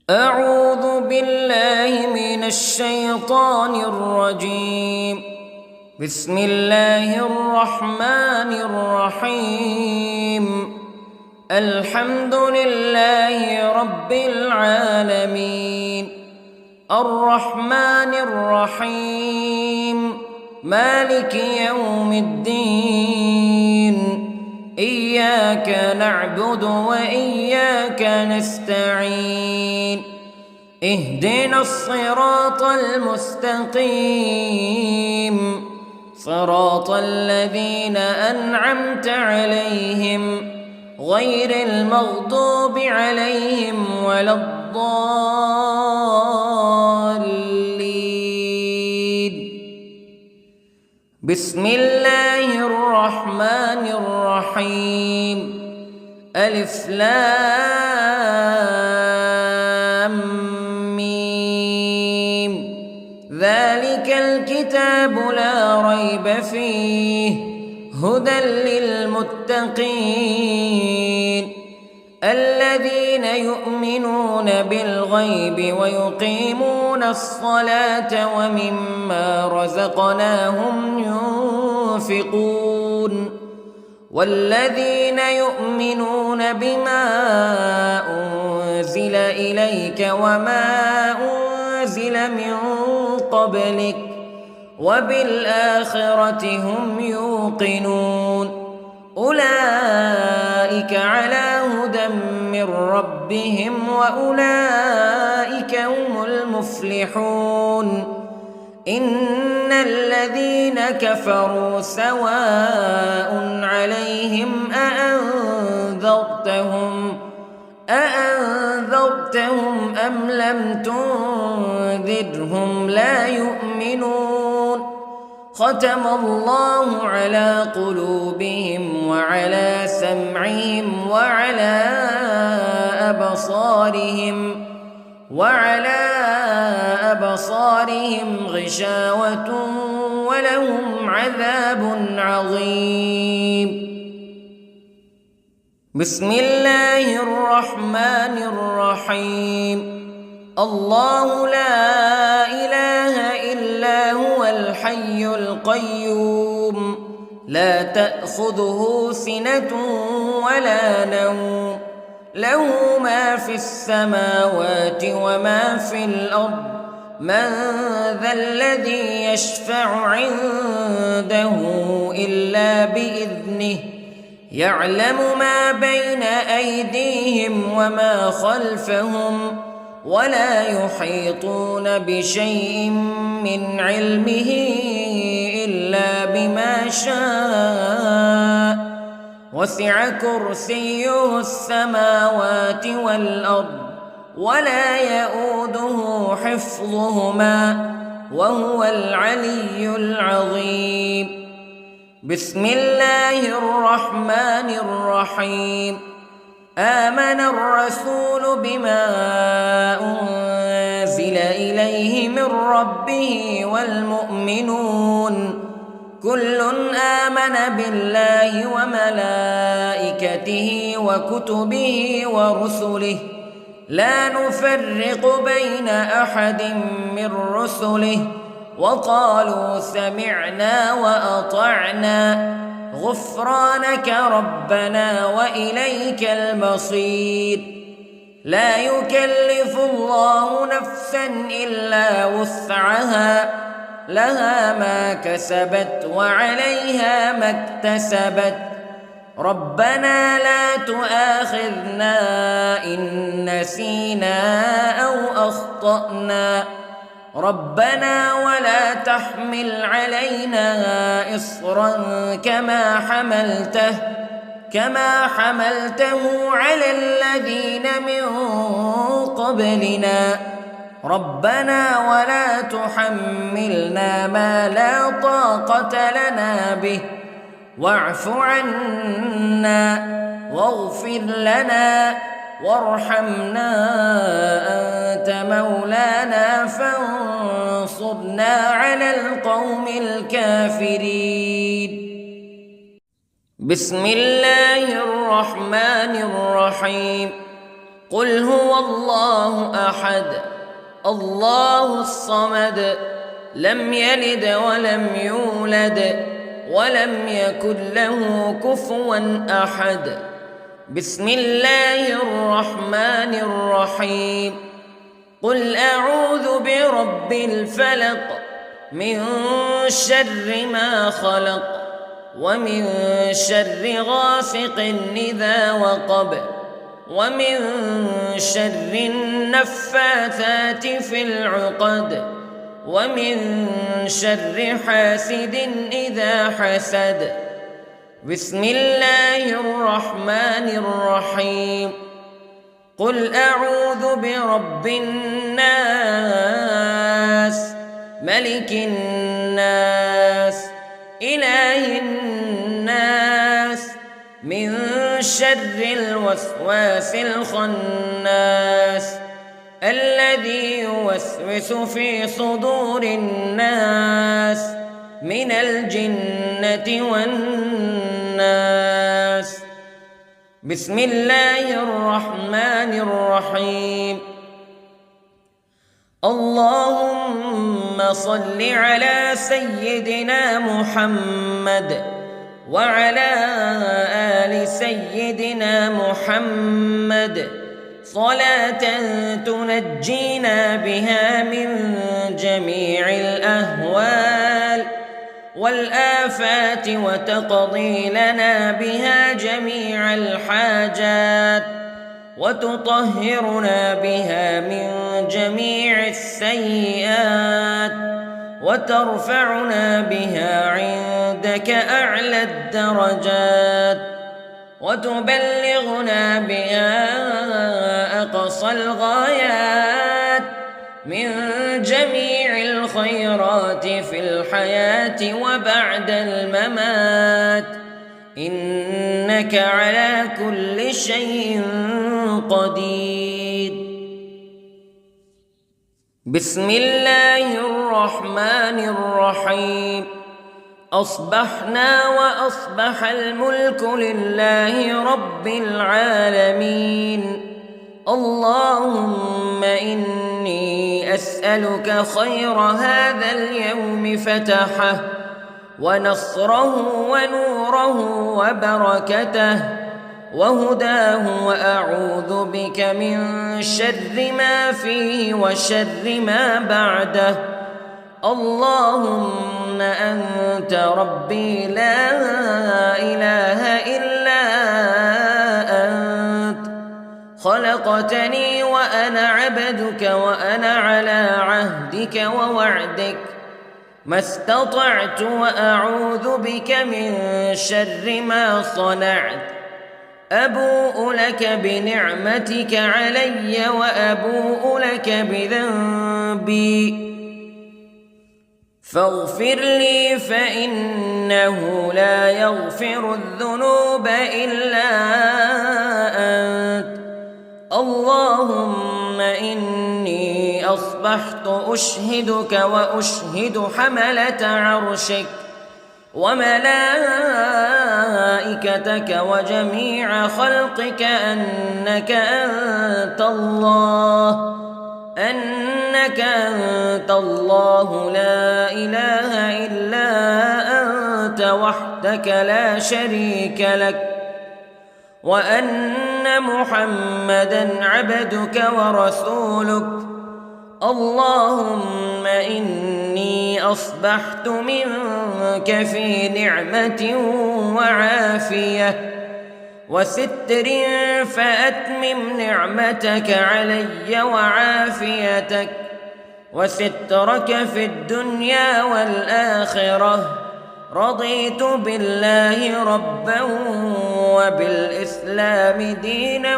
أعوذ بالله من الشيطان الرجيم. بسم الله الرحمن الرحيم. الحمد لله رب العالمين، الرحمن الرحيم، مالك يوم الدين. إياك نعبد وإياك نستعين. اهدنا الصراط المستقيم، صراط الذين أنعمت عليهم غير المغضوب عليهم ولا الضالين. بسم الله الرحمن الرحيم. ألف لام ميم. ذلك الكتاب لا ريب فيه هدى للمتقين الذين يؤمنون بالغيب ويقيمون الصلاة ومما رزقناهم ينفقون والذين يؤمنون بما أنزل إليك وما أنزل من قبلك وبالآخرة هم يوقنون. أولئك على هدى من ربهم وأولئك هم المفلحون. إن الذين كفروا سواء عليهم أأنذرتهم أم لم تنذرهم لا يؤمنون. ختم الله على قلوبهم وعلى سمعهم وعلى أبصارهم غشاوة ولهم عذاب عظيم. بسم الله الرحمن الرحيم. الله لا إله إلا هو الحي القيوم لا تأخذه سنة ولا نوم له ما في السماوات وما في الأرض. من ذا الذي يشفع عنده إلا بإذنه يعلم ما بين أيديهم وما خلفهم ولا يحيطون بشيء من علمه إلا بما شاء. وسع كرسيه السماوات والأرض ولا يؤوده حفظهما وهو العلي العظيم. بسم الله الرحمن الرحيم. آمن الرسول بما أنزل إليه من ربه والمؤمنون كل آمن بالله وملائكته وكتبه ورسله لا نفرق بين أحد من رسله وقالوا سمعنا وأطعنا غفرانك ربنا وإليك المصير. لا يكلف الله نفسا إلا وسعها لها ما كسبت وعليها ما اكتسبت. ربنا لا تؤاخذنا إن نسينا أو أخطأنا ربنا ولا تحمل علينا إصرا كما حملته على الذين من قبلنا ربنا ولا تحملنا ما لا طاقة لنا به واعف عنا واغفر لنا وارحمنا أنت مولانا فانصرنا على القوم الكافرين. بسم الله الرحمن الرحيم. قل هو الله أحد الله الصمد لم يلد ولم يولد ولم يكن له كفوا أحد. بسم الله الرحمن الرحيم. قل أعوذ برب الفلق من شر ما خلق ومن شر غاسق إذا وقب ومن شر النفاثات في العقد ومن شر حاسد إذا حسد. بسم الله الرحمن الرحيم. قل أعوذ برب الناس ملك الناس إله الناس من شر الوسواس الخناس الذي يوسوس في صدور الناس من الجنة والناس. بسم الله الرحمن الرحيم. اللهم صل على سيدنا محمد وعلى آل سيدنا محمد صلاة تنجينا بها من جميع الأهوال والآفات وتقضي لنا بها جميع الحاجات وتطهرنا بها من جميع السيئات وترفعنا بها عندك أعلى الدرجات وتبلغنا بها أقصى الغايات من جميع الخيرات في الحياة وبعد الممات إنك على كل شيء قدير. بسم الله الرحمن الرحيم. أصبحنا وأصبح الملك لله رب العالمين. اللهم إني أسألك خير هذا اليوم فتحه ونصره ونوره وبركته وهداه وأعوذ بك من شر ما فيه وشر ما بعده. اللهم أنت ربي لا إله إلا أنت خلقتني وأنا عبدك وأنا على عهدك ووعدك ما استطعت وأعوذ بك من شر ما صنعت. أبوء لك بنعمتك علي وأبوء لك بذنبي فاغفر لي فإنه لا يغفر الذنوب إلا أنت. اللهم إني أصبحت أشهدك وأشهد حملة عرشك وملائكتك وجميع خلقك أنك أنت الله لا إله إلا أنت وحدك لا شريك لك وأن محمدًا عبدك ورسولك. اللهم إني أصبحت منك في نعمة وعافية وستر فأتمم نعمتك علي وعافيتك وسترك في الدنيا والآخرة. رضيت بالله ربا وبالإسلام دينا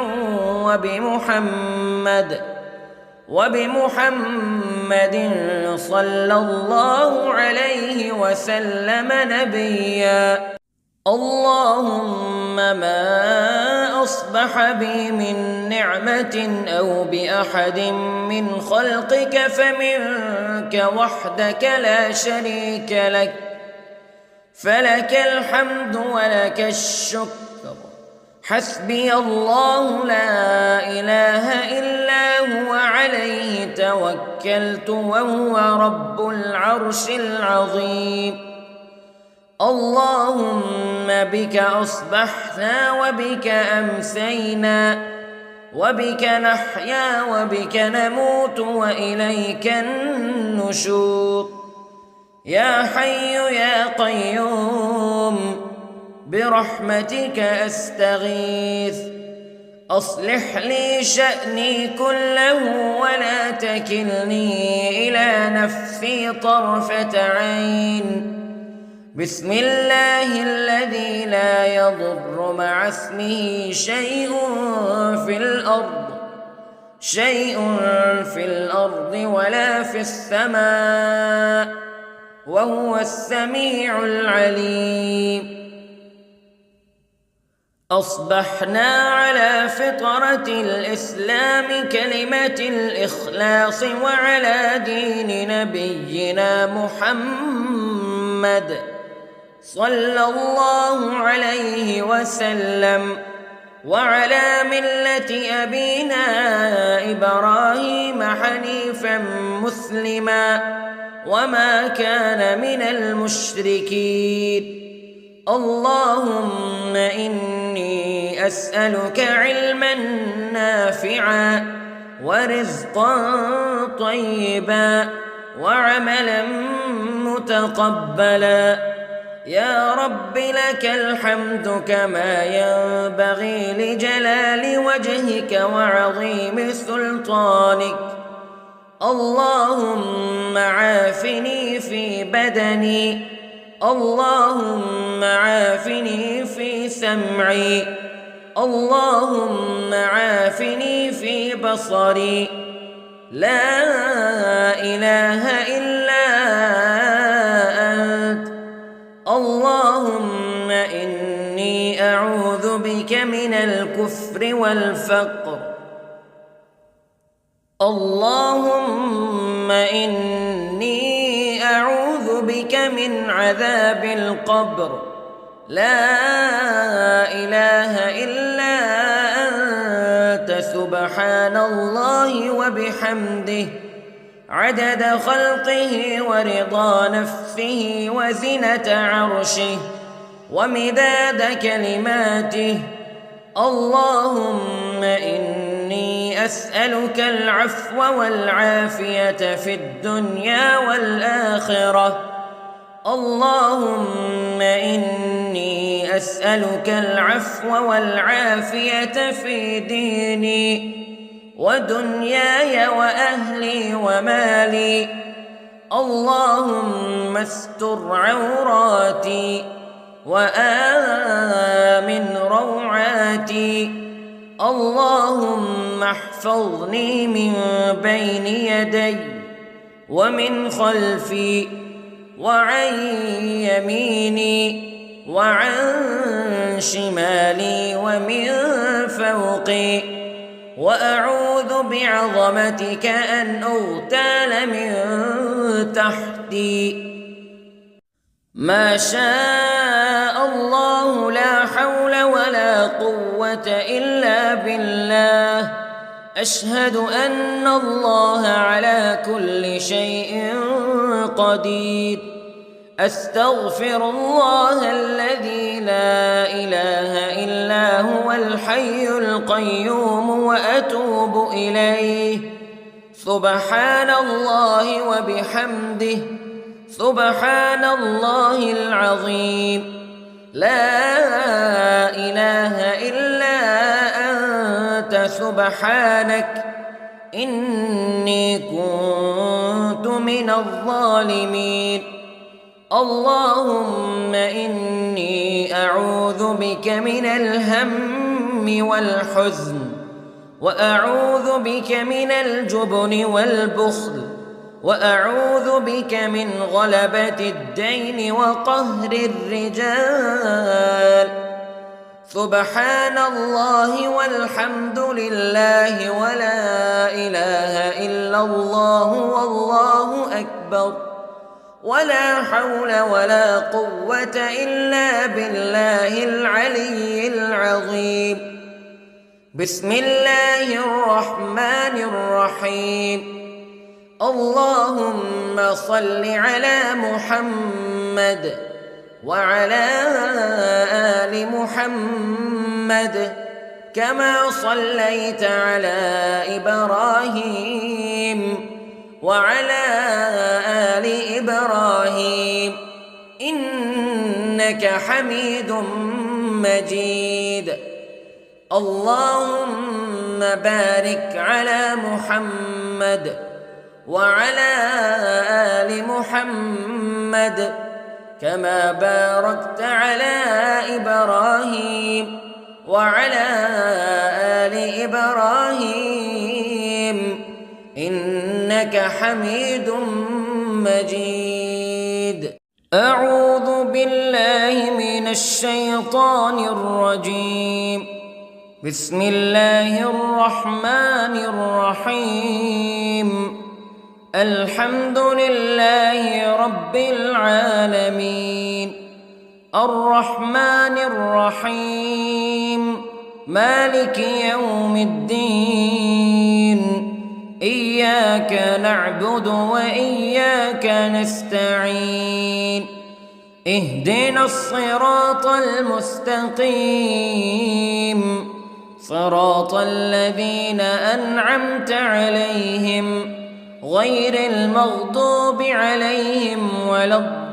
وبمحمد صلى الله عليه وسلم نبيا. اللهم ما أصبح بي من نعمة أو بأحد من خلقك فمنك وحدك لا شريك لك فلك الحمد ولك الشكر حسبي الله لا إله إلا هو عليه توكلت وهو رب العرش العظيم. اللهم بك أصبحنا وبك أمسينا وبك نحيا وبك نموت وإليك النشور. يا حي يا قيوم برحمتك أستغيث، أصلح لي شأني كله ولا تكلني إلى نفسي طرفة عين. بسم الله الذي لا يضر مع اسمه شيء في الأرض ولا في السماء وهو السميع العليم. أصبحنا على فطرة الإسلام كلمة الإخلاص وعلى دين نبينا محمد صلى الله عليه وسلم وعلى ملة أبينا إبراهيم حنيفا مسلما وما كان من المشركين. اللهم إني أسألك علما نافعا ورزقا طيبا وعملا متقبلا. يا رب لك الحمد كما ينبغي لجلال وجهك وعظيم سلطانك. اللهم عافني في بدني، اللهم عافني في سمعي، اللهم عافني في بصري. لا إله إلا أنت. اللهم إني أعوذ بك من الكفر والفقر. اللهم إني أعوذ بك من عذاب القبر. لا إله إلا أنت سبحان الله وبحمده عدد خلقه ورضا نفسه وزنة عرشه ومداد كلماته. اللهم إني أسألك العفو والعافية في الدنيا والآخرة. اللهم إني أسألك العفو والعافية في ديني ودنياي وأهلي ومالي. اللهم استر عوراتي وآمن روعاتي. اللهم احفظني من بين يدي ومن خلفي وعن يميني وعن شمالي ومن فوقي، وأعوذ بعظمتك أن أغتال من تحتي. ما شاء الله لا حول ولا قوة إلا بالله. أشهد أن الله على كل شيء قدير. أستغفر الله الذي لا إله إلا هو الحي القيوم وأتوب إليه. سبحان الله وبحمده سبحان الله العظيم. لا إله إلا أنت سبحانك إني كنت من الظالمين. اللهم إني أعوذ بك من الهم والحزن، وأعوذ بك من الجبن والبخل، وأعوذ بك من غلبة الدين وقهر الرجال. سبحان الله والحمد لله ولا إله إلا الله والله أكبر. ولا حول ولا قوة إلا بالله العلي العظيم. بسم الله الرحمن الرحيم. اللهم صل على محمد وعلى آل محمد كما صليت على إبراهيم وعلى آل إبراهيم إنك حميد مجيد. اللهم بارك على محمد وعلى آل محمد كما باركت على إبراهيم وعلى آل إبراهيم إنك حميد مجيد. أعوذ بالله من الشيطان الرجيم. بسم الله الرحمن الرحيم. الحمد لله رب العالمين الرحمن الرحيم مالك يوم الدين إياك نعبد وإياك نستعين اهدنا الصراط المستقيم صراط الذين أنعمت عليهم غير المغضوب عليهم ولا الضالين.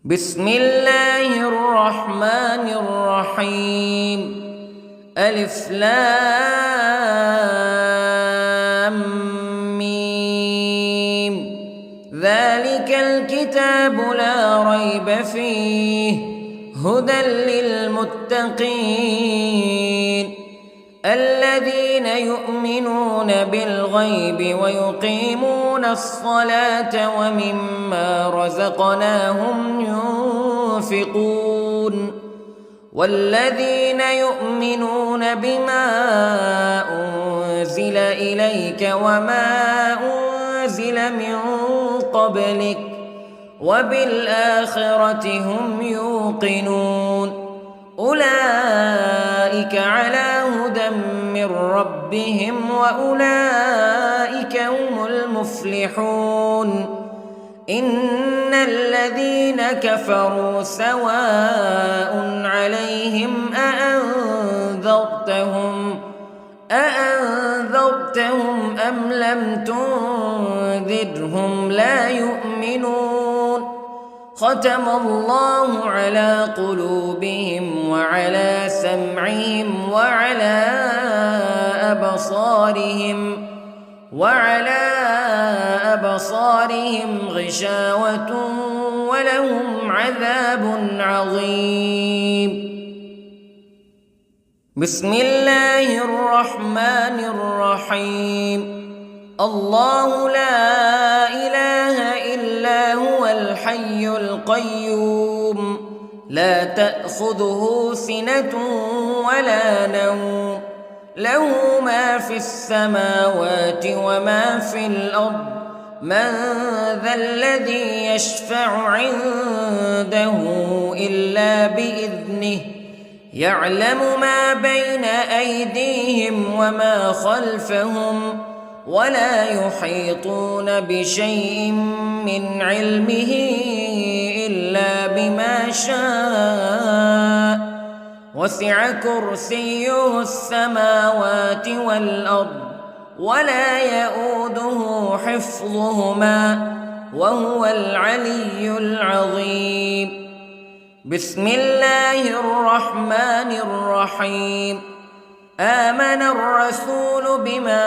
بسم الله الرحمن الرحيم. ألف لام ميم. ذلك الكتاب لا ريب فيه هدى للمتقين الذين يؤمنون بالغيب ويقيمون الصلاة ومما رزقناهم ينفقون والذين يؤمنون بما أنزل إليك وما أنزل من قبلك وبالآخرة هم يوقنون أولئك على هدى من ربهم وأولئك هم المفلحون. إن الذين كفروا سواء عليهم أأنذرتهم أم لم تنذرهم لا يؤمنون. ختم الله على قلوبهم وعلى سمعهم وعلى أبصارهم غشاوة ولهم عذاب عظيم. بسم الله الرحمن الرحيم. الله لا إله إلا هو الحي القيوم لا تأخذه سنة ولا نوم له ما في السماوات وما في الأرض من ذا الذي يشفع عنده إلا بإذنه يعلم ما بين أيديهم وما خلفهم ولا يحيطون بشيء من علمه إلا بما شاء وسع كرسيه السماوات والأرض ولا يؤوده حفظهما وهو العلي العظيم. بسم الله الرحمن الرحيم. آمن الرسول بما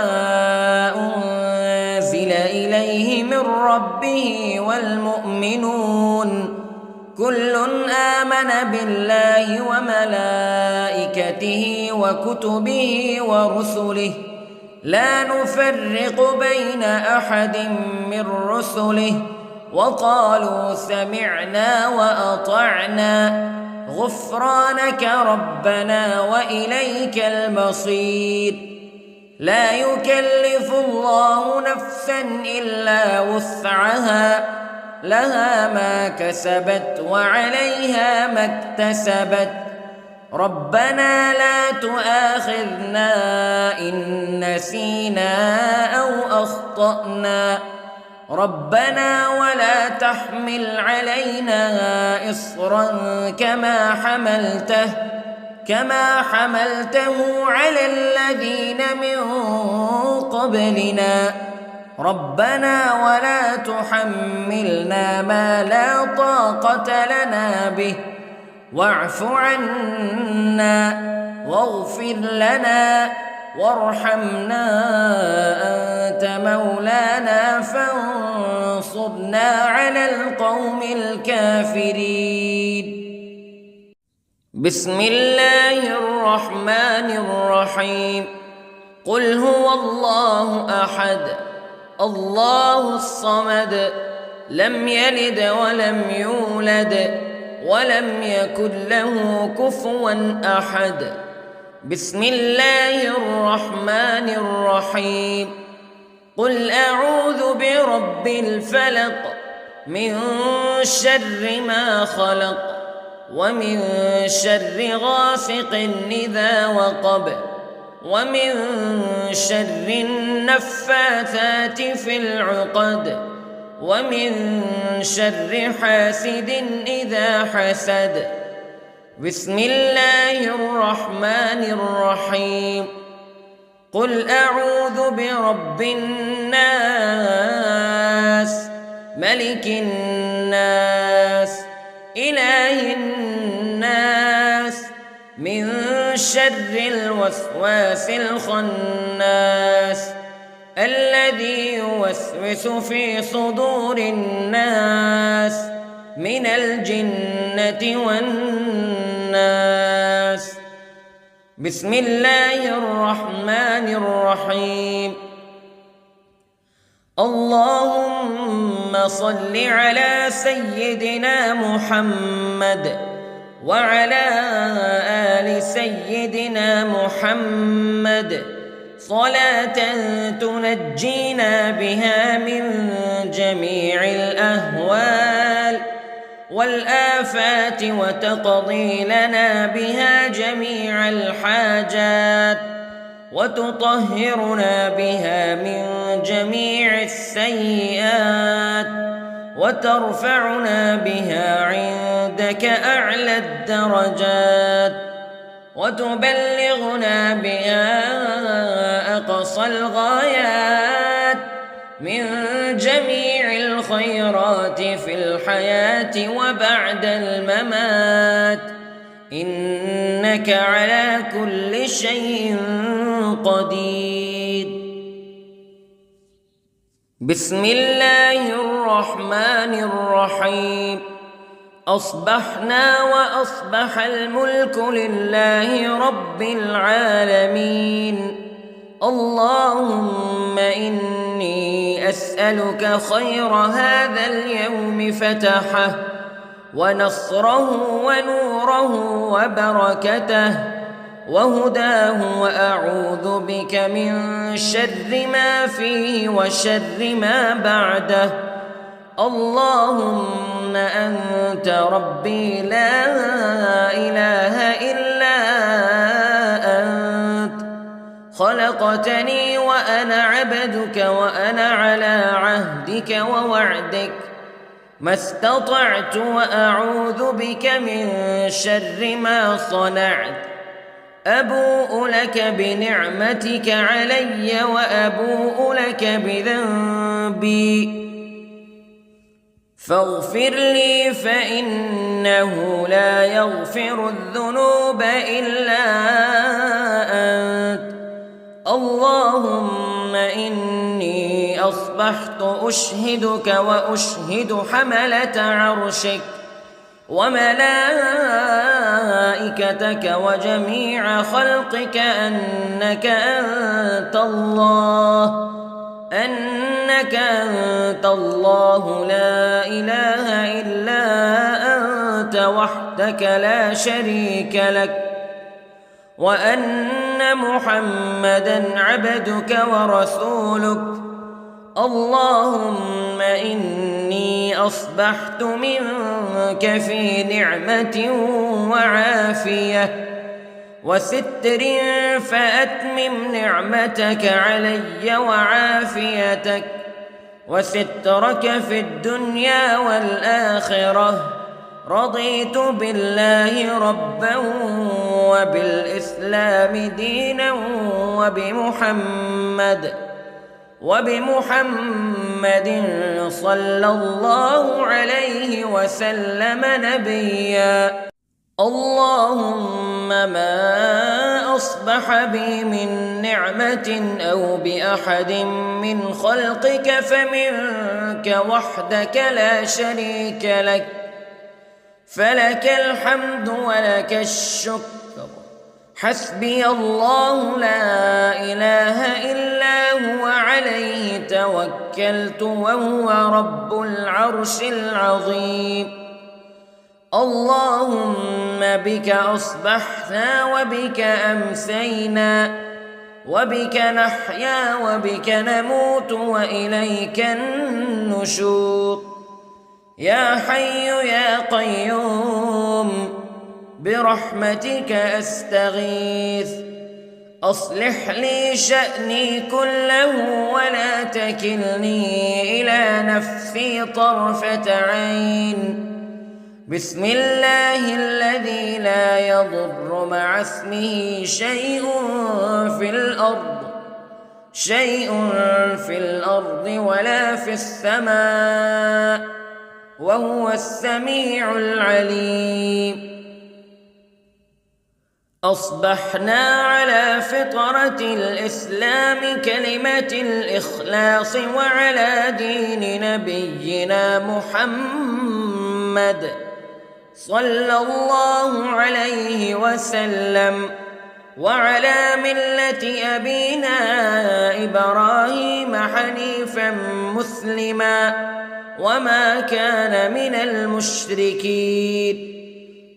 أنزل إليه من ربه والمؤمنون كل آمن بالله وملائكته وكتبه ورسله لا نفرق بين أحد من رسله وقالوا سمعنا وأطعنا غفرانك ربنا وإليك المصير. لا يكلف الله نفسا إلا وسعها لها ما كسبت وعليها ما اكتسبت ربنا لا تؤاخذنا إن نسينا أو أخطأنا ربنا ولا تحمل علينا إصرا كما حملته على الذين من قبلنا ربنا ولا تحملنا ما لا طاقة لنا به واعف عنا واغفر لنا وارحمنا أنت مولانا فانصرنا على القوم الكافرين. بسم الله الرحمن الرحيم. قل هو الله أحد الله الصمد لم يلد ولم يولد ولم يكن له كفوا أحد. بسم الله الرحمن الرحيم. قل أعوذ برب الفلق من شر ما خلق ومن شر غاسق إذا وقب ومن شر النفاثات في العقد ومن شر حاسد إذا حسد. بسم الله الرحمن الرحيم. قل أعوذ برب الناس ملك الناس إله الناس من شر الوسواس الخناس الذي يوسوس في صدور الناس من الجنة والناس. بسم الله الرحمن الرحيم. اللهم صل على سيدنا محمد وعلى آل سيدنا محمد صلاة تنجينا بها من جميع الأهوال والآفات وتقضي لنا بها جميع الحاجات وتطهرنا بها من جميع السيئات وترفعنا بها عندك أعلى الدرجات وتبلغنا بها أقصى الغايات من جميع الخيرات في الحياة وبعد الممات إنك على كل شيء قدير. بسم الله الرحمن الرحيم. أصبحنا وأصبح الملك لله رب العالمين. اللهم إني أسألك خير هذا اليوم فتحه ونصره ونوره وبركته وهداه وأعوذ بك من شر ما فيه وشر ما بعده. اللهم أنت ربي لا إله إلا أنت خلقتني وأنا عبدك وأنا على عهدك ووعدك ما استطعت وأعوذ بك من شر ما صنعت. أبوء لك بنعمتك علي وأبوء لك بذنبي فاغفر لي فإنه لا يغفر الذنوب إلا أنت. اللهم إني أصبحت أشهدك وأشهد حملة عرشك وملائكتك وجميع خلقك أنك أنت الله لا إله إلا أنت وحدك لا شريك لك وأن أن محمدًا عبدك ورسولك. اللهم إني أصبحت منك في نعمة وعافية وستر، فأتمم نعمتك علي وعافيتك وسترك في الدنيا والآخرة. رضيت بالله ربًا وبالإسلام دينًا وبمحمد صلى الله عليه وسلم نبيًا. اللهم ما أصبح بي من نعمة أو بأحد من خلقك فمنك وحدك لا شريك لك، فلك الحمد ولك الشكر. حسبي الله لا إله إلا هو، عليه توكلت وهو رب العرش العظيم. اللهم بك أصبحنا وبك أمسينا وبك نحيا وبك نموت وإليك النشور. يا حي يا قيوم برحمتك أستغيث، أصلح لي شأني كله ولا تكلني إلى نفسي طرفة عين. بسم الله الذي لا يضر مع اسمه شيء في الأرض ولا في السماء، وهو السميع العليم. أصبحنا على فطرة الإسلام كلمة الإخلاص وعلى دين نبينا محمد صلى الله عليه وسلم، وعلى ملة أبينا إبراهيم حنيفا مسلما وما كان من المشركين.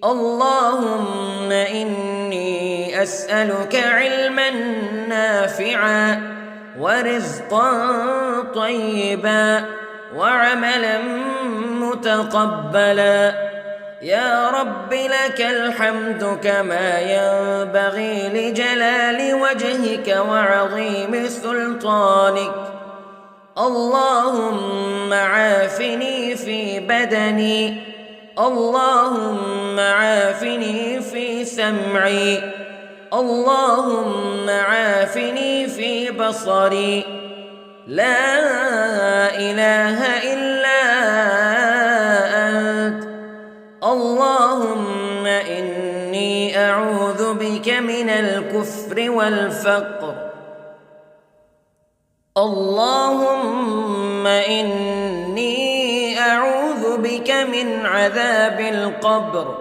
اللهم إني أسألك علما نافعا ورزقا طيبا وعملا متقبلا. يا رب لك الحمد كما ينبغي لجلال وجهك وعظيم سلطانك. اللهم عافني في بدني، اللهم عافني في سمعي، اللهم عافني في بصري. لا إله إلا أنت. اللهم إني أعوذ بك من الكفر والفقر. اللهم إني أعوذ بك من عذاب القبر.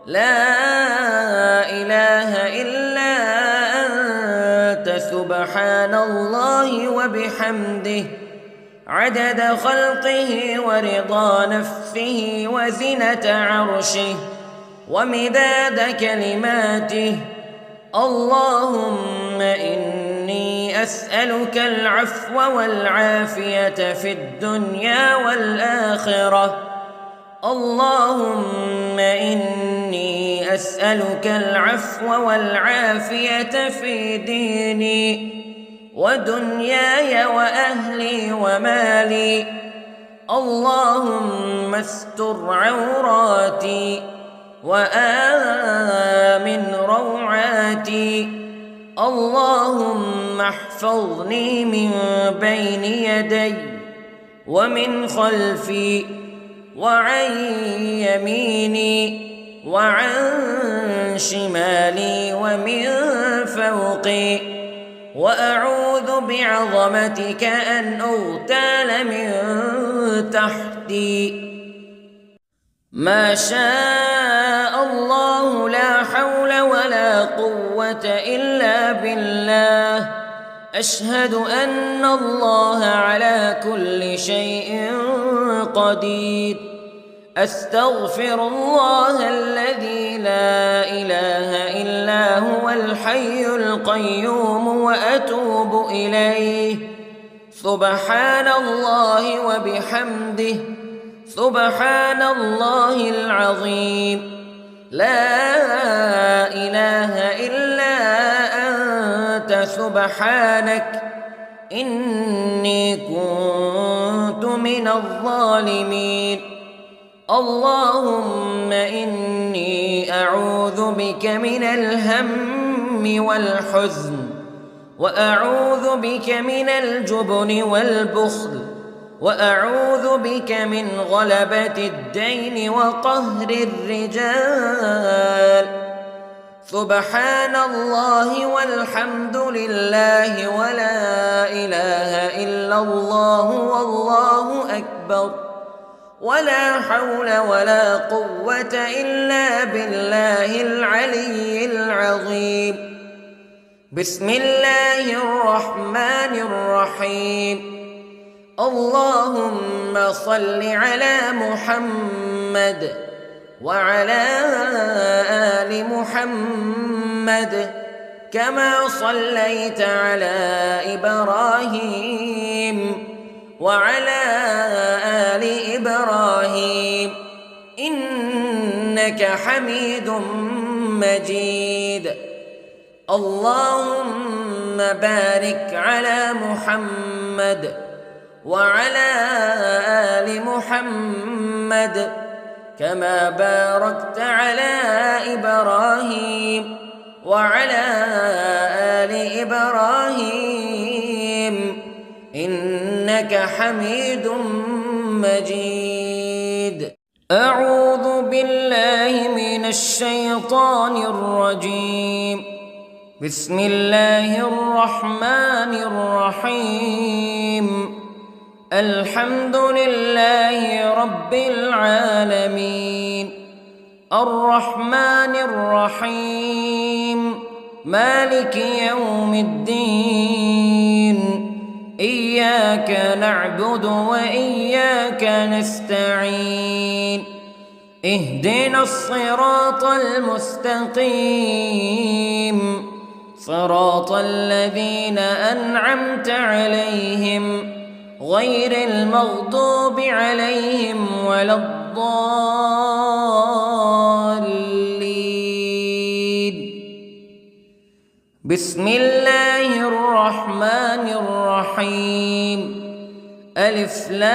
لا إله إلا أنت، سبحان الله وبحمده، عدد خلقه ورضا نفسه وزنة عرشه ومداد كلماته. اللهم إني أسألك العفو والعافية في الدنيا والآخرة. اللهم إني أسألك العفو والعافية في ديني ودنياي وأهلي ومالي. اللهم استر عوراتي وآمن روعاتي. اللهم احفظني من بين يدي ومن خلفي وعن يميني وعن شمالي ومن فوقي، وأعوذ بعظمتك أن أغتال من تحتي. ما شاء الله لا حول ولا قوة إلا بالله. أشهد أن الله على كل شيء قدير. أستغفر الله الذي لا إله إلا هو الحي القيوم وأتوب إليه. سبحان الله وبحمده، سبحان الله العظيم. لا إله إلا أنت سبحانك إني كنت من الظالمين. اللهم إني أعوذ بك من الهم والحزن، وأعوذ بك من الجبن والبخل، وأعوذ بك من غلبة الدين وقهر الرجال. سبحان الله والحمد لله ولا إله إلا الله والله أكبر، ولا حول ولا قوة إلا بالله العلي العظيم. بسم الله الرحمن الرحيم. اللهم صل على محمد وعلى آل محمد كما صليت على إبراهيم وعلى آل إبراهيم إنك حميد مجيد. اللهم بارك على محمد وعلى آل محمد كما باركت على إبراهيم وعلى آل إبراهيم إنك حميد مجيد. أعوذ بالله من الشيطان الرجيم. بسم الله الرحمن الرحيم. الحمد لله رب العالمين، الرحمن الرحيم، مالك يوم الدين. إياك نعبد وإياك نستعين. اهدنا الصراط المستقيم، صراط الذين أنعمت عليهم غير المغضوب عليهم ولا الضالين. بسم الله الرحمن الرحيم. ألف لام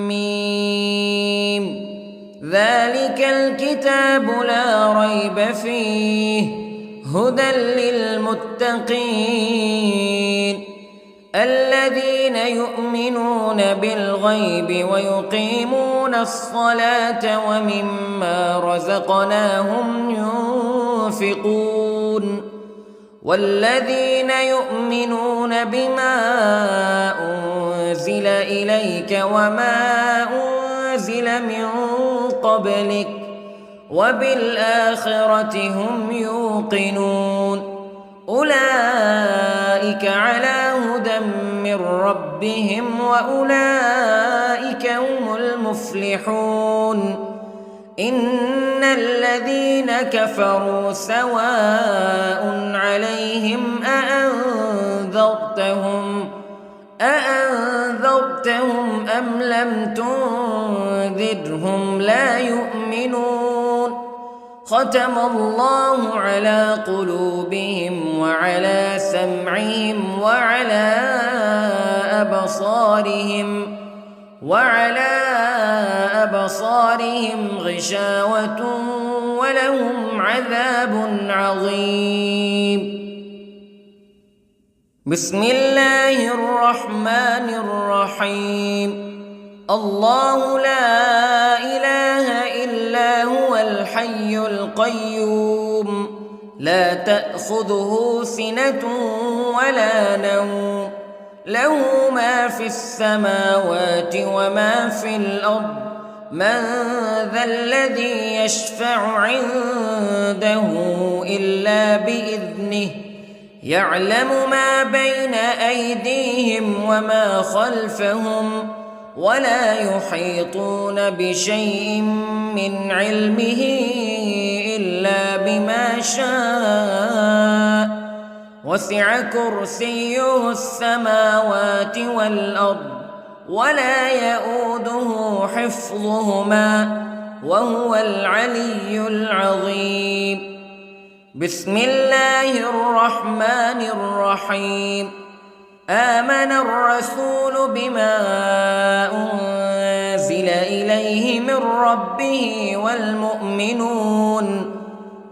ميم. ذلك الكتاب لا ريب فيه هدى للمتقين الذين يؤمنون بالغيب ويقيمون الصلاة ومما رزقناهم ينفقون والذين يؤمنون بما أنزل إليك وما أنزل من قبلك وبالآخرة هم يوقنون أولئك على هدى من ربهم وأولئك هم المفلحون. إن الذين كفروا سواء عليهم أأنذرتهم أم لم تنذرهم لا يؤمنون. ختم الله على قلوبهم وعلى سمعهم وعلى أبصارهم غشاوة ولهم عذاب عظيم. بسم الله الرحمن الرحيم. الله لا إله إلا هو الحي القيوم لا تأخذه سنة ولا نوم له ما في السماوات وما في الأرض من ذا الذي يشفع عنده إلا بإذنه يعلم ما بين أيديهم وما خلفهم ولا يحيطون بشيء من علمه إلا بما شاء وسع كرسيه السماوات والأرض ولا يئوده حفظهما وهو العلي العظيم. بسم الله الرحمن الرحيم. آمن الرسول بما أنزل إليه من ربه والمؤمنون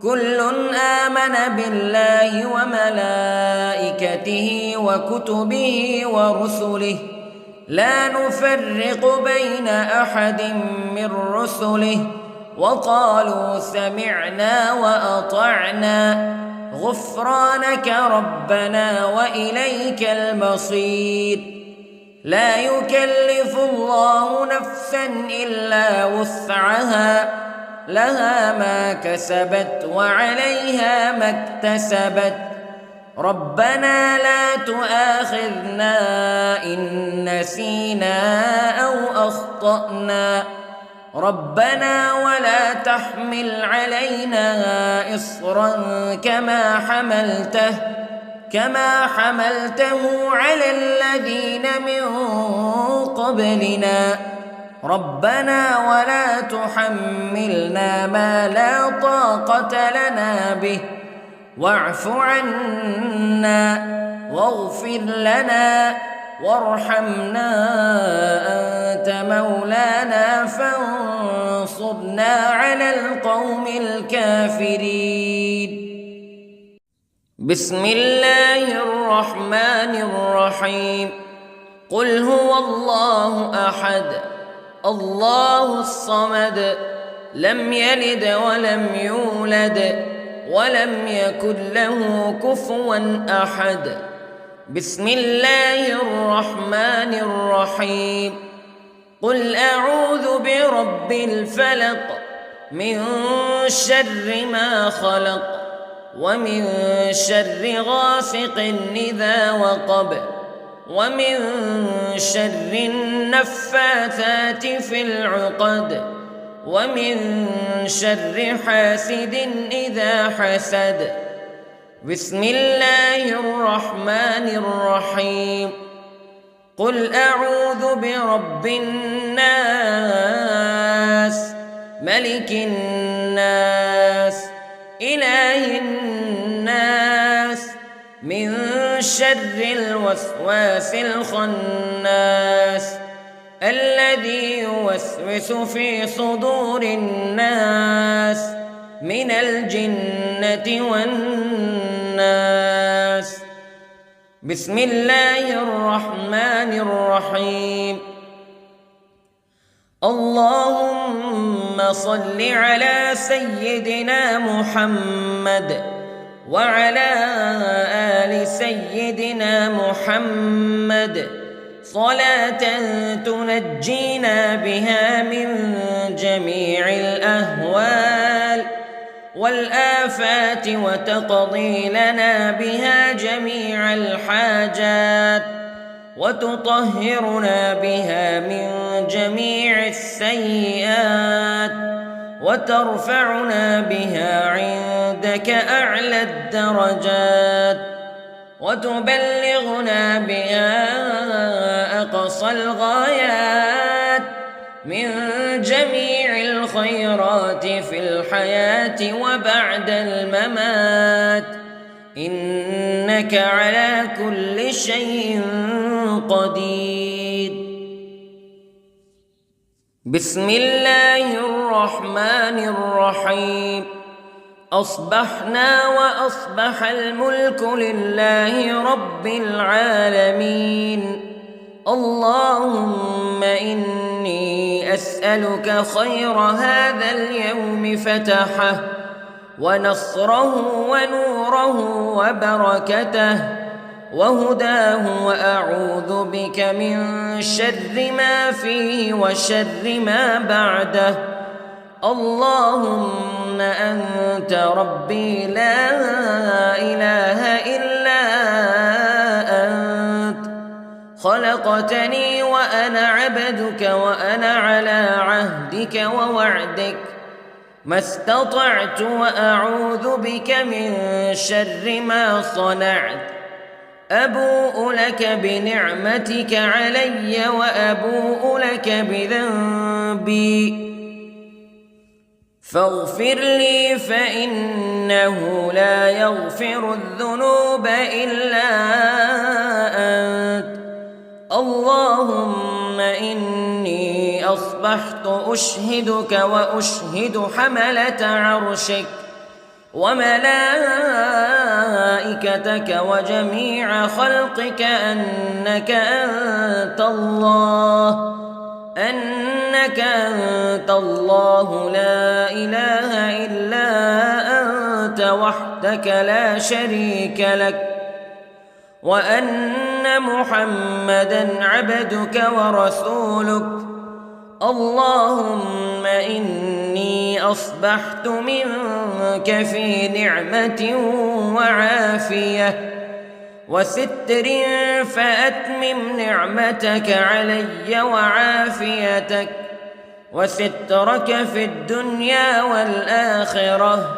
كل آمن بالله وملائكته وكتبه ورسله لا نفرق بين أحد من رسله وقالوا سمعنا وأطعنا غفرانك ربنا وإليك المصير. لا يكلف الله نفسا إلا وسعها لها ما كسبت وعليها ما اكتسبت ربنا لا تؤاخذنا إن نسينا أو أخطأنا ربنا ولا تحمل علينا إصرا كما حملته على الذين من قبلنا ربنا ولا تحملنا ما لا طاقة لنا به واعف عنا واغفر لنا وارحمنا أنت مولانا فانصرنا على القوم الكافرين. بسم الله الرحمن الرحيم. قل هو الله أحد الله الصمد لم يلد ولم يولد ولم يكن له كفوا أحد. بسم الله الرحمن الرحيم. قل أعوذ برب الفلق من شر ما خلق ومن شر غاسق إذا وقب ومن شر النفاثات في العقد ومن شر حاسد إذا حسد. بسم الله الرحمن الرحيم. قل أعوذ برب الناس ملك الناس إله الناس من شر الوسواس الخناس الذي يوسوس في صدور الناس من الجنة والناس. بسم الله الرحمن الرحيم. اللهم صل على سيدنا محمد وعلى آل سيدنا محمد صلاة تنجينا بها من جميع الأهوال والآفات وتقضي لنا بها جميع الحاجات وتطهرنا بها من جميع السيئات وترفعنا بها عندك أعلى الدرجات وتبلغنا بها أقصى الغايات من جميع الخيرات في الحياة وبعد الممات إنك على كل شيء قدير. بسم الله الرحمن الرحيم. أصبحنا وأصبح الملك لله رب العالمين. اللهم إني أسألك خير هذا اليوم فتحه ونصره ونوره وبركته وهداه وأعوذ بك من شر ما فيه وشر ما بعده. اللهم أنت ربي لا إله إلا أنت خلقتني وأنا عبدك وأنا على عهدك ووعدك ما استطعت وأعوذ بك من شر ما صنعت أبوء لك بنعمتك علي وأبوء لك بذنبي فاغفر لي فإنه لا يغفر الذنوب إلا أنت اللهم إني أصبحت أشهدك وأشهد حملة عرشك وملائكتك وجميع خلقك أنك أنت الله لا إله إلا أنت وحدك لا شريك لك وأن محمدًا عبدك ورسولك اللهم إني أصبحت منك في نعمة وعافية وستر فأتمم نعمتك علي وعافيتك وسترك في الدنيا والآخرة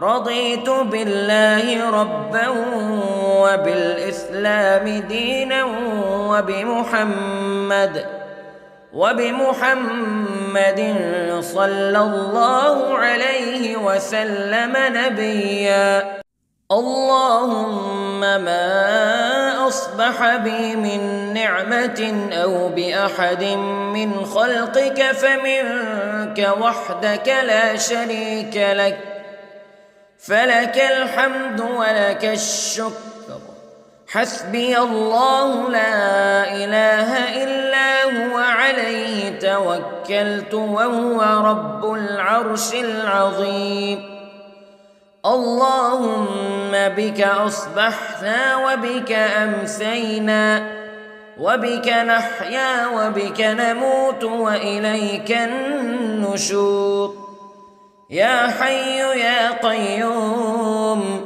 رضيت بالله ربا وبالإسلام دينا وبمحمد صلى الله عليه وسلم نبيا اللهم ما أصبح بي من نعمة أو بأحد من خلقك فمنك وحدك لا شريك لك فلك الحمد ولك الشكر حسبي الله لا إله إلا هو عليه توكلت وهو رب العرش العظيم اللهم بك أصبحنا وبك أمسينا وبك نحيا وبك نموت وإليك النشور يا حي يا قيوم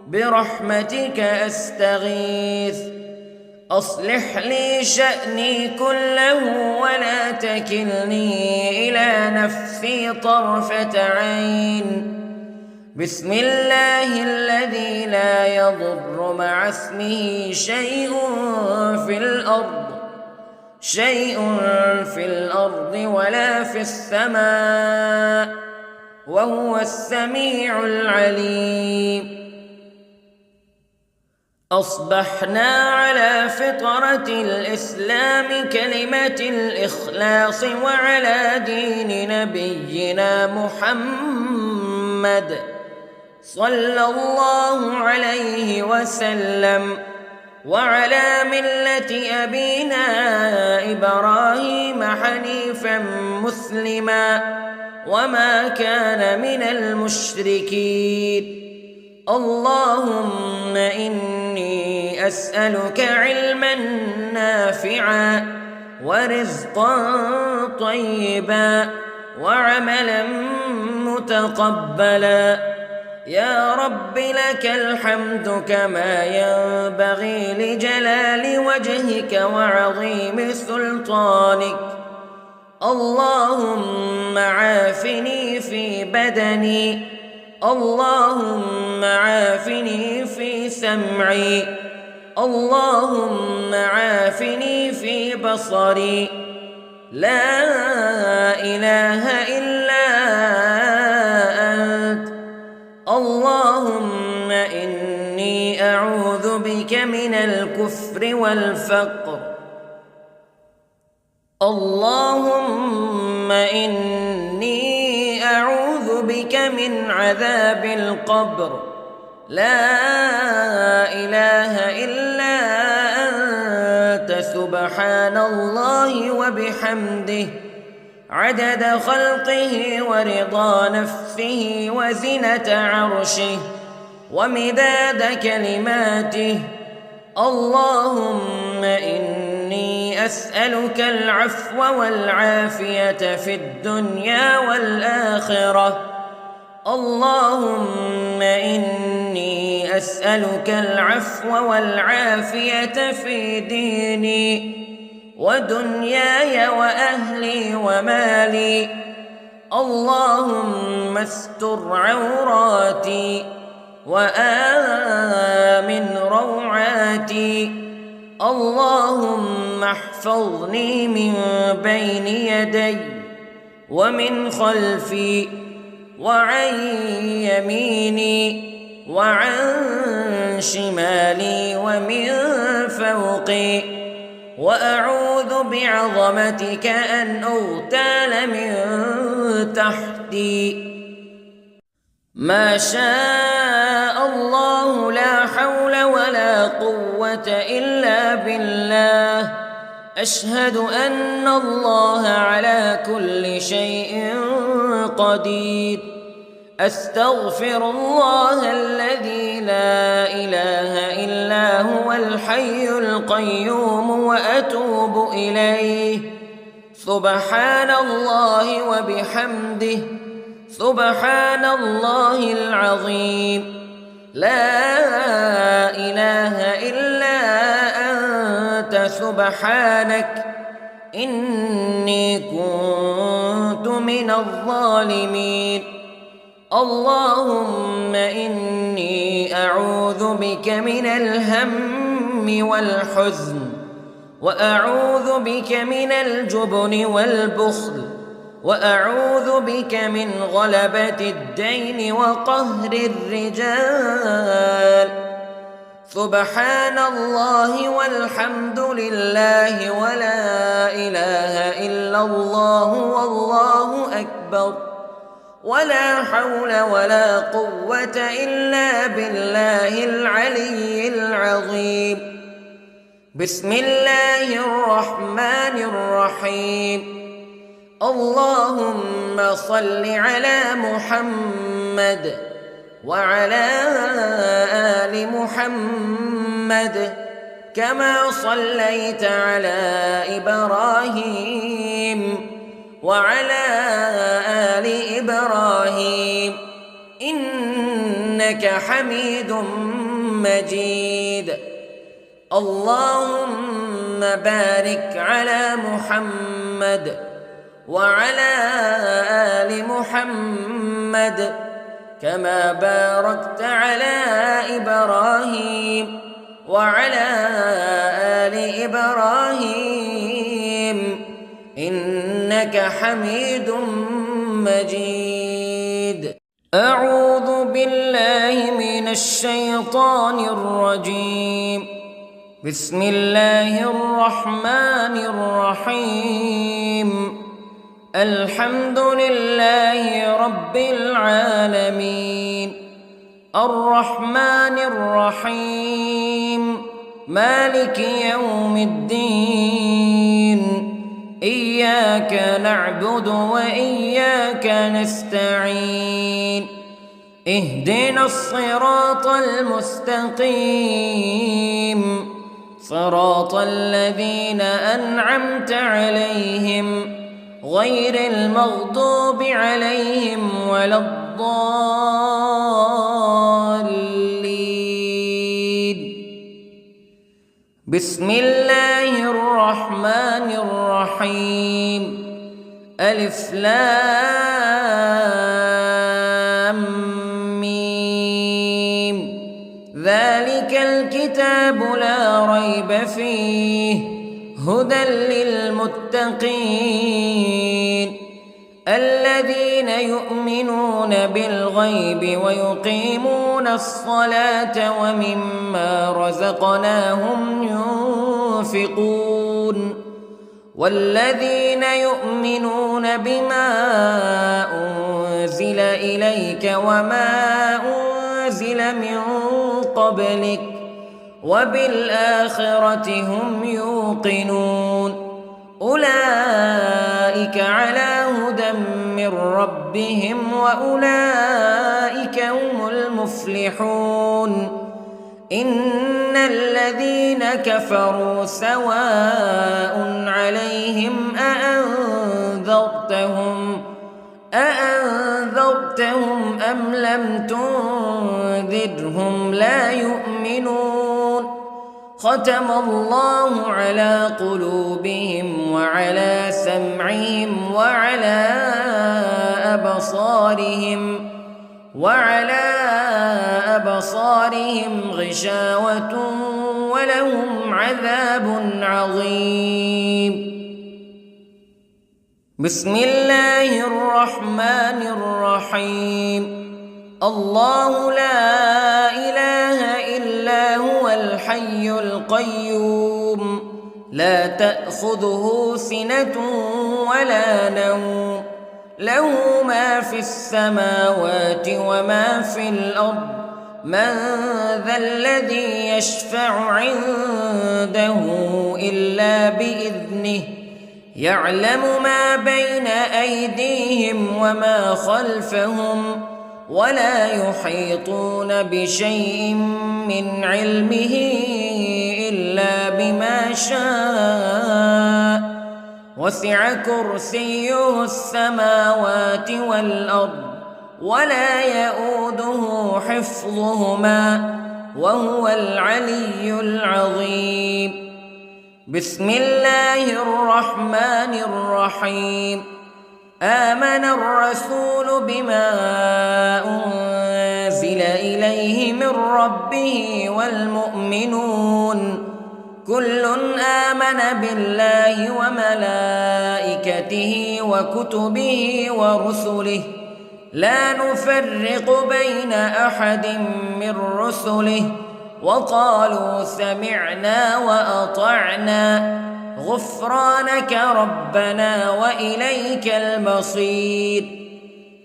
برحمتك أستغيث أصلح لي شأني كله ولا تكلني إلى نفسي طرفة عين بسم الله الذي لا يضر مع اسمه شيء في الأرض ولا في السماء وهو السميع العليم أصبحنا على فطرة الإسلام كلمة الإخلاص وعلى دين نبينا محمد صلى الله عليه وسلم وعلى ملة أبينا إبراهيم حنيفا مسلما وما كان من المشركين اللهم إني أسألك علما نافعا ورزقا طيبا وعملا متقبلا يا رب لك الحمد كما ينبغي لجلال وجهك وعظيم سلطانك اللهم عافني في بدني اللهم عافني في سمعي اللهم عافني في بصري لا إله إلا أنت اللهم إني أعوذ بك من الكفر والفقر اللهم إني أعوذ بك من عذاب القبر لا إله إلا أنت سبحان الله وبحمده عدد خلقه ورضا نفسه وزنة عرشه ومداد كلماته اللهم إني أسألك العفو والعافية في الدنيا والآخرة اللهم إني أسألك العفو والعافية في ديني ودنياي وأهلي ومالي. اللهم استر عوراتي وآمن روعاتي. اللهم احفظني من بين يدي ومن خلفي وعن يميني وعن شمالي ومن فوقي، وأعوذ بعظمتك أن أغتال من تحتي. ما شاء الله لا حول ولا قوة إلا بالله. أشهد أن الله على كل شيء قدير. أستغفر الله الذي لا إله إلا هو الحي القيوم وأتوب إليه. سبحان الله وبحمده، سبحان الله العظيم. لا إله إلا أنت سبحانك إني كنت من الظالمين. اللهم إني أعوذ بك من الهم والحزن، وأعوذ بك من الجبن والبخل، وأعوذ بك من غلبة الدين وقهر الرجال. سبحان الله والحمد لله ولا إله إلا الله والله أكبر، ولا حول ولا قوة إلا بالله العلي العظيم. بسم الله الرحمن الرحيم. اللهم صل على محمد وعلى آل محمد كما صليت على إبراهيم وعلى آل إبراهيم إنك حميد مجيد. اللهم بارك على محمد وعلى آل محمد كما باركت على إبراهيم وعلى آل إبراهيم إنك حميد مجيد. أعوذ بالله من الشيطان الرجيم. بسم الله الرحمن الرحيم. الحمد لله رب العالمين، الرحمن الرحيم، مالك يوم الدين. إياك نعبد وإياك نستعين. اهدنا الصراط المستقيم، صراط الذين أنعمت عليهم غير المغضوب عليهم ولا الضالين. بسم الله الرحمن الرحيم. ألف لام ميم. ذلك الكتاب لا ريب فيه هدى للمتقين الذين يؤمنون بالغيب ويقيمون الصلاة ومما رزقناهم ينفقون والذين يؤمنون بما أنزل إليك وما أنزل من قبلك وبالآخرة هم يوقنون أولئك على هدى من ربهم وأولئك هم المفلحون إن الذين كفروا سواء عليهم أأنذرتهم أم لم تنذرهم تنذرهم لا يؤمنون ختم الله على قلوبهم وعلى سمعهم وعلى أبصارهم غشاوة ولهم عذاب عظيم. بسم الله الرحمن الرحيم. الله لا إله إلا هو الحي القيوم لا تأخذه سنة ولا نوم له ما في السماوات وما في الأرض من ذا الذي يشفع عنده إلا بإذنه يعلم ما بين أيديهم وما خلفهم ولا يحيطون بشيء من علمه إلا بما شاء وسع كرسيه السماوات والأرض ولا يؤوده حفظهما وهو العلي العظيم. بسم الله الرحمن الرحيم. آمن الرسول بما أنزل إليه من ربه والمؤمنون كل آمن بالله وملائكته وكتبه ورسله لا نفرق بين أحد من رسله وقالوا سمعنا وأطعنا غفرانك ربنا وإليك المصير.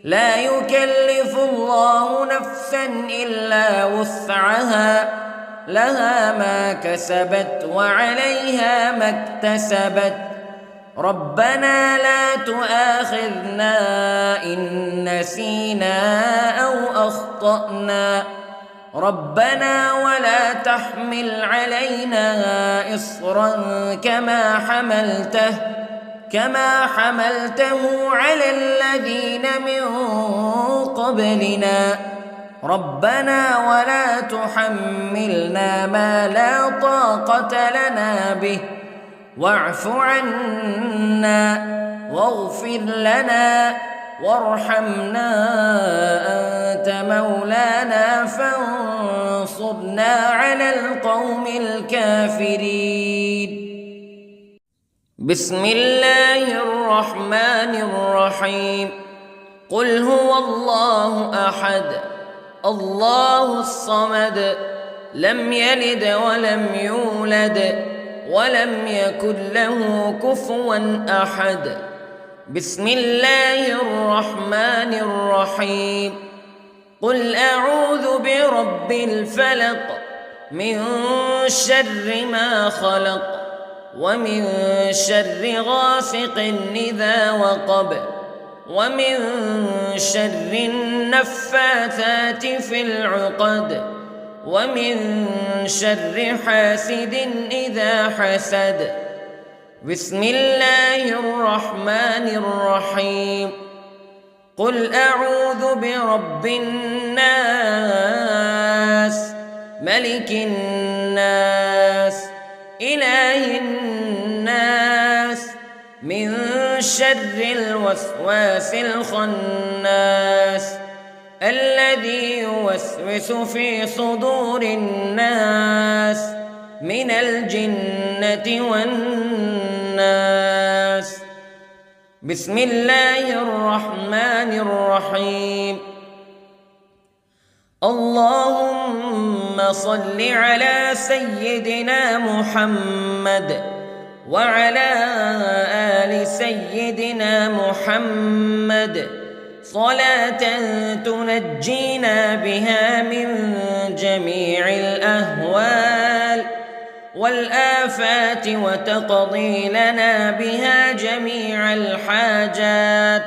لا يكلف الله نفسا إلا وسعها لها ما كسبت وعليها ما اكتسبت ربنا لا تؤاخذنا إن نسينا أو أخطأنا ربنا ولا تحمل علينا إصرا كما حملته على الذين من قبلنا ربنا ولا تحملنا ما لا طاقة لنا به واعف عنا واغفر لنا وارحمنا أنت مولانا فانصرنا على القوم الكافرين. بسم الله الرحمن الرحيم. قل هو الله أحد الله الصمد لم يلد ولم يولد ولم يكن له كفوا أحد. بسم الله الرحمن الرحيم. قل أعوذ برب الفلق من شر ما خلق ومن شر غاسق إذا وقب ومن شر النفاثات في العقد ومن شر حاسد إذا حسد. بسم الله الرحمن الرحيم. قل أعوذ برب الناس ملك الناس إله الناس من شر الوسواس الخناس الذي يوسوس في صدور الناس من الجنة والناس. بسم الله الرحمن الرحيم. اللهم صل على سيدنا محمد وعلى آل سيدنا محمد صلاة تنجينا بها من جميع الأهوال والآفات وتقضي لنا بها جميع الحاجات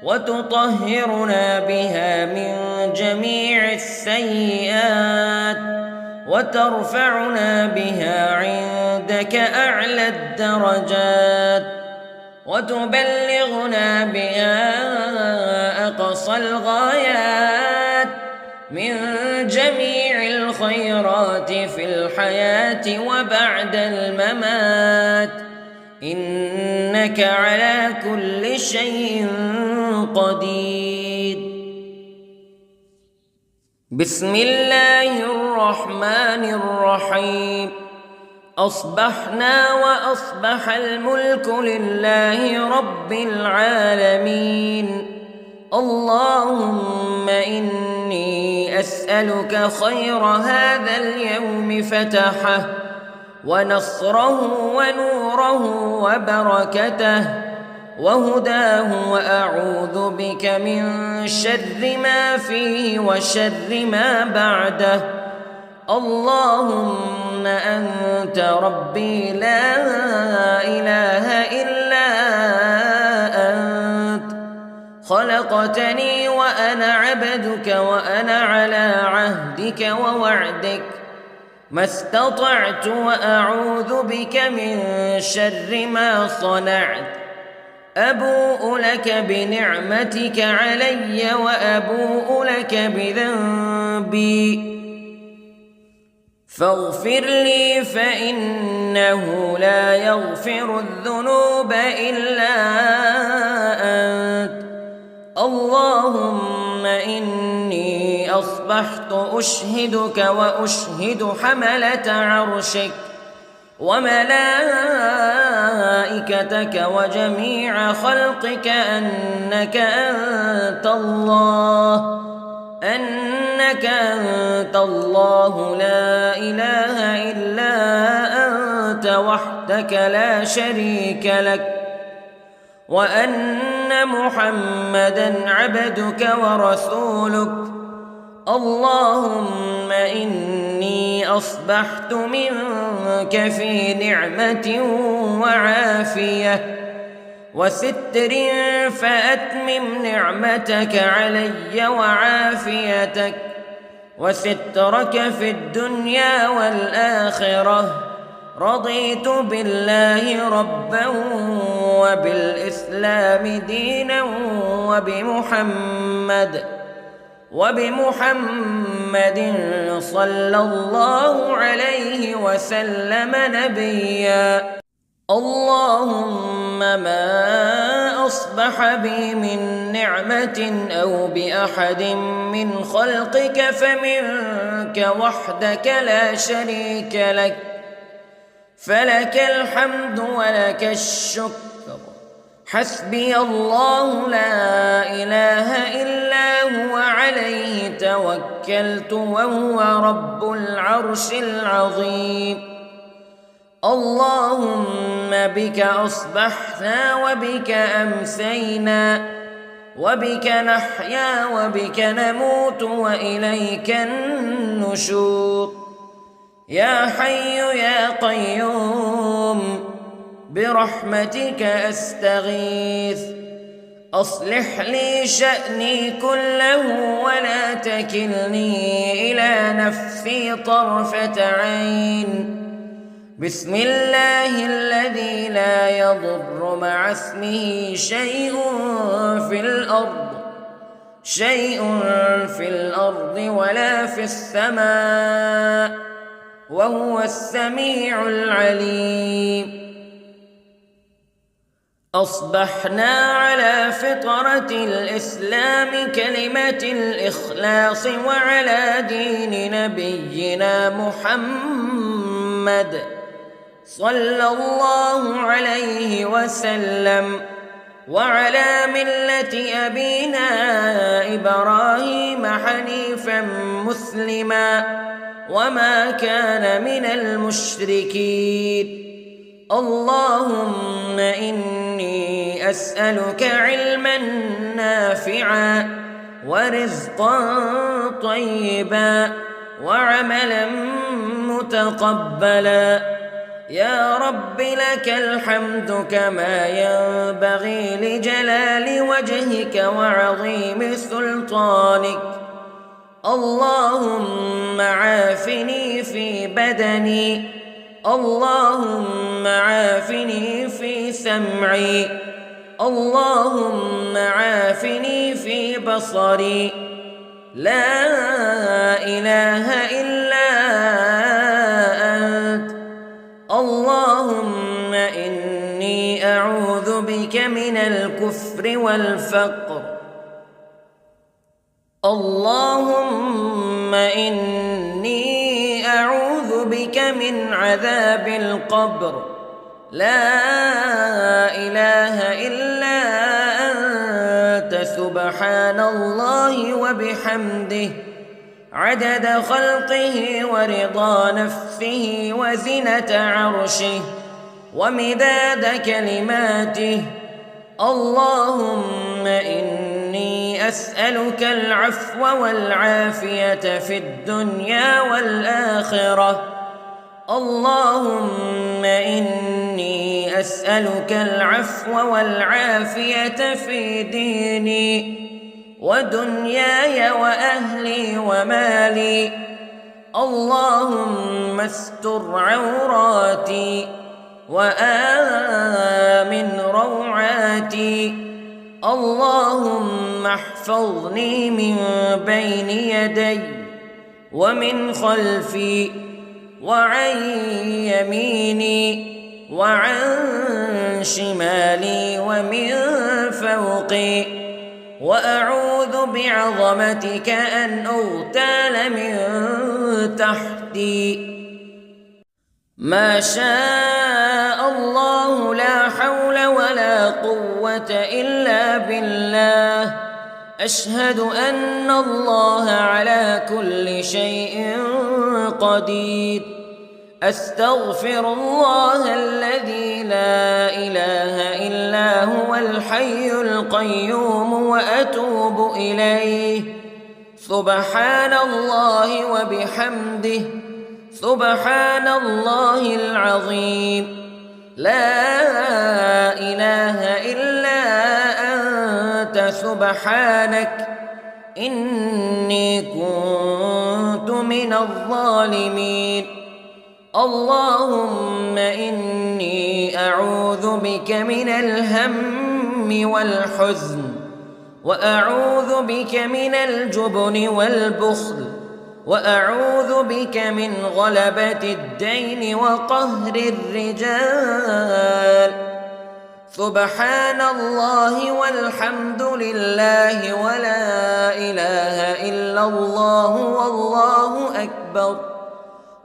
وتطهرنا بها من جميع السيئات وترفعنا بها عندك أعلى الدرجات وتبلغنا بها أقصى الغايات من جميع الخيرات في الحياة وبعد الممات، إنك على كل شيء قدير. بسم الله الرحمن الرحيم. أصبحنا وأصبح الملك لله رب العالمين. اللهم إني أسألك خير هذا اليوم فتحه ونصره ونوره وبركته وهداه، وأعوذ بك من شر ما فيه وشر ما بعده. اللهم أنت ربي لا إله إلا أنت، خلقتني وأنا عبدك وأنا على عهدك ووعدك ما استطعت، وأعوذ بك من شر ما صنعت. أبوء لك بنعمتك علي وأبوء لك بذنبي فاغفر لي، فإنه لا يغفر الذنوب إلا أنت. اللهم إني أصبحت أشهدك وأشهد حملة عرشك وملائكتك وجميع خلقك أنك أنت الله لا إله إلا أنت وحدك لا شريك لك، وأن محمدًا عبدك ورسولك. اللهم إني أصبحت منك في نعمة وعافية وستر، فأتمم نعمتك علي وعافيتك وسترك في الدنيا والآخرة. رضيت بالله ربا وبالإسلام دينا وبمحمد صلى الله عليه وسلم نبيا. اللهم ما أصبح بي من نعمة أو بأحد من خلقك فمنك وحدك لا شريك لك، فلك الحمد ولك الشكر. حسبي الله لا إله إلا هو عليه توكلت وهو رب العرش العظيم. اللهم بك أصبحنا وبك أمسينا وبك نحيا وبك نموت وإليك النشور. يا حي يا قيوم برحمتك أستغيث، أصلح لي شأني كله ولا تكلني إلى نفسي طرفة عين. بسم الله الذي لا يضر مع اسمه شيء في الأرض ولا في السماء، وهو السميع العليم. أصبحنا على فطرة الإسلام كلمة الإخلاص وعلى دين نبينا محمد صلى الله عليه وسلم، وعلى ملة أبينا إبراهيم حنيفا مسلما وما كان من المشركين. اللهم إني أسألك علما نافعا ورزقا طيبا وعملا متقبلا. يا رب لك الحمد كما ينبغي لجلال وجهك وعظيم سلطانك. اللهم عافني في بدني، اللهم عافني في سمعي، اللهم عافني في بصري. لا إله والكفر والفقر. اللهم إني أعوذ بك من عذاب القبر، لا إله إلا أنت سبحان الله وبحمده عدد خلقه ورضا نفسه وزنة عرشه ومداد كلماته. اللهم إني أسألك العفو والعافية في الدنيا والآخرة. اللهم إني أسألك العفو والعافية في ديني ودنياي وأهلي ومالي. اللهم استر عوراتي وآمن روعاتي. اللهم احفظني من بين يدي ومن خلفي وعن يميني وعن شمالي ومن فوقي، وأعوذ بعظمتك أن أغتال من تحتي. ما شاء الله لا حول ولا قوة إلا بالله. أشهد أن الله على كل شيء قدير. أستغفر الله الذي لا إله إلا هو الحي القيوم وأتوب إليه. سبحان الله وبحمده سبحان الله العظيم. لا إله إلا أنت سبحانك إني كنت من الظالمين. اللهم إني أعوذ بك من الهم والحزن، وأعوذ بك من الجبن والبخل، وأعوذ بك من غلبة الدين وقهر الرجال. سبحان الله والحمد لله ولا إله إلا الله والله أكبر،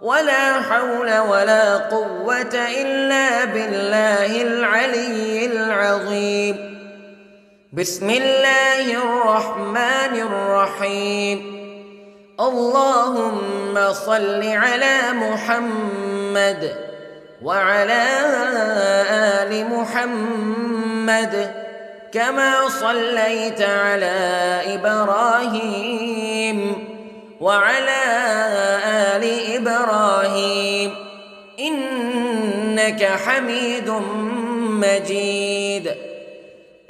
ولا حول ولا قوة إلا بالله العلي العظيم. بسم الله الرحمن الرحيم. اللهم صل على محمد وعلى آل محمد كما صليت على إبراهيم وعلى آل إبراهيم إنك حميد مجيد.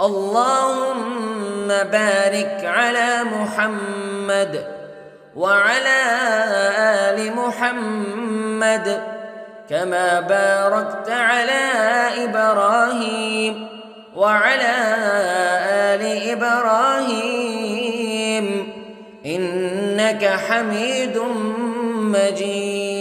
اللهم بارك على محمد وعلى آل محمد كما باركت على إبراهيم وعلى آل إبراهيم إنك حميد مجيد.